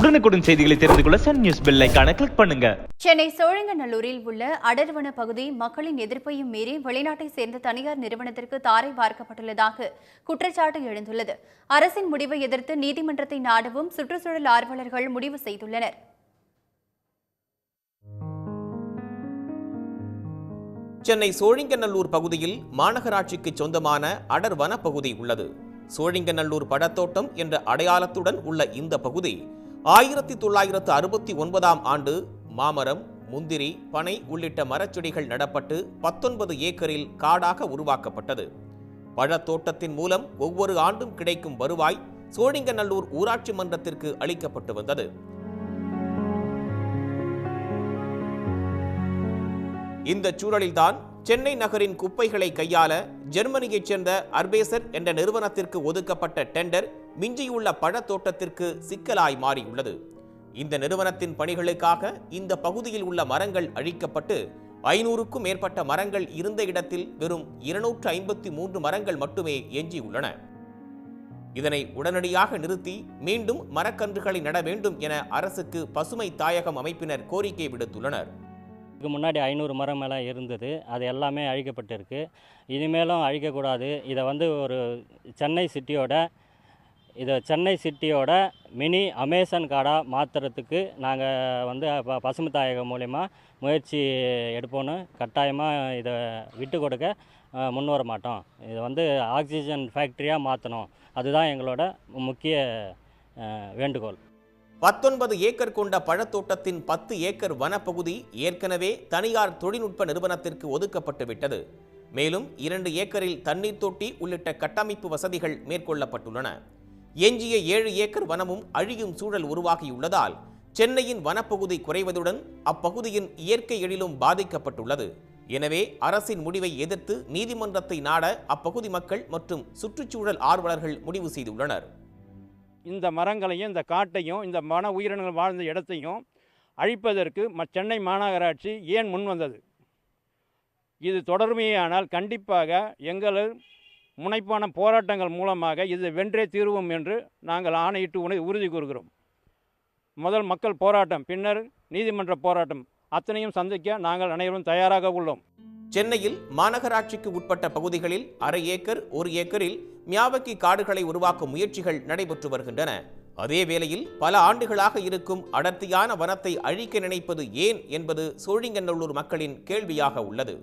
உடனுக்குடன் செய்திகளை தெரிந்து கொள்ள சன் நியூஸ் பெல் ஐகானை கிளிக் பண்ணுங்க. சென்னை சோழிங்கநல்லூரில் உள்ள அடர்வன பகுதி மக்களின் எதிர்ப்பையும் மீறி வெளிநாட்டை சேர்ந்த தனியார் நிறுவனத்திற்கு தாரை வார்க்கப்பட்டுள்ளதாக குற்றச்சாட்டு எழுந்துள்ளது. அரசின் முடிவை எதிர்த்து நீதிமன்றத்தை நாடவும் சுற்றுச்சூழல் ஆர்வலர்கள் முடிவு செய்துள்ளனர். சென்னை சோழிங்கநல்லூர் பகுதியில் மாநகராட்சிக்கு சொந்தமான அடர் வனப்பகுதி உள்ளது. சோழிங்கநல்லூர் பழத்தோட்டம் என்ற அடையாளத்துடன் உள்ள இந்த பகுதி 1969ஆம் ஆண்டு மாமரம், முந்திரி, பனை உள்ளிட்ட மரச்செடிகள் நடப்பட்டு 19 ஏக்கரில் காடாக உருவாக்கப்பட்டது. பழத்தோட்டத்தின் மூலம் ஒவ்வொரு ஆண்டும் கிடைக்கும் வருவாய் சோழிங்கநல்லூர் ஊராட்சி மன்றத்திற்கு அளிக்கப்பட்டு வந்தது. இந்த சூழலில்தான் சென்னை நகரின் குப்பைகளை கையாள ஜெர்மனியைச் சேர்ந்த அர்பேசர் என்ற நிறுவனத்திற்கு ஒதுக்கப்பட்ட டெண்டர் மிஞ்சியுள்ள பழத்தோட்டத்திற்கு சிக்கலாய் மாறியுள்ளது. இந்த நிறுவனத்தின் பணிகளுக்காக இந்த பகுதியில் உள்ள மரங்கள் அழிக்கப்பட்டு 500க்கும் மேற்பட்ட மரங்கள் இருந்த இடத்தில் வெறும் 253 மரங்கள் மட்டுமே எஞ்சியுள்ளன. இதனை உடனடியாக நிறுத்தி மீண்டும் மரக்கன்றுகளை நட வேண்டும் என அரசுக்கு பசுமை தாயகம் அமைப்பினர் கோரிக்கை விடுத்துள்ளனர். இதுக்கு முன்னாடி 500 மரம் மேலே இருந்தது, அது எல்லாமே அழிக்கப்பட்டிருக்கு. இனிமேலும் அழிக்கக்கூடாது. இதை ஒரு சென்னை சிட்டியோட மினி அமேசான் காடாக மாற்றுறதுக்கு நாங்கள் பசுமை தாயகம் மூலயமா முயற்சி எடுப்போன்னு கட்டாயமாக இதை விட்டு கொடுக்க முன்வர மாட்டோம். இதை ஆக்சிஜன் ஃபேக்ட்ரியாக மாற்றணும், அதுதான் எங்களோட முக்கிய வேண்டுகோள். 19 ஏக்கர் கொண்ட பழத்தோட்டத்தின் 10 ஏக்கர் வனப்பகுதி ஏற்கனவே தனியார் தொழில்நுட்ப நிறுவனத்திற்கு ஒதுக்கப்பட்டு விட்டது. மேலும் 2 ஏக்கரில் தண்ணீர் தொட்டி உள்ளிட்ட கட்டமைப்பு வசதிகள் மேற்கொள்ளப்பட்டுள்ளன. எஞ்சிய 7 ஏக்கர் வனமும் அழியும் சூழல் உருவாகியுள்ளதால் சென்னையின் வனப்பகுதி குறைவதுடன் அப்பகுதியின் இயற்கை எழிலும் பாதிக்கப்பட்டுள்ளது. எனவே அரசின் முடிவை எதிர்த்து நீதிமன்றத்தை நாட அப்பகுதி மக்கள் மற்றும் சுற்றுச்சூழல் ஆர்வலர்கள் முடிவு செய்துள்ளனர். இந்த மரங்களையும் இந்த காட்டையும் இந்த வன உயிரினங்கள் வாழ்ந்த இடத்தையும் அழிப்பதற்கு சென்னை மாநகராட்சி ஏன் முன் வந்தது? இது தொடர்மையானால் கண்டிப்பாக எங்கள் முனைப்பான போராட்டங்கள் மூலமாக இது வென்றே தீர்வோம் என்று நாங்கள் ஆணையிட்டு உறுதி கூறுகிறோம். முதல் மக்கள் போராட்டம், பின்னர் நீதிமன்ற போராட்டம், அத்தனையும் சந்திக்க நாங்கள் அனைவரும் தயாராக உள்ளோம். சென்னையில் மாநகராட்சிக்கு உட்பட்ட பகுதிகளில் 1/2 ஏக்கர் 1 ஏக்கரில் மியாவக்கி காடுகளை உருவாக்கும் முயற்சிகள் நடைபெற்று வருகின்றன. அதே வேளையில் பல ஆண்டுகளாக இருக்கும் அடர்த்தியான வனத்தை அழிக்க நினைப்பது ஏன் என்பது சோழிங்கநல்லூர் மக்களின் கேள்வியாக உள்ளது.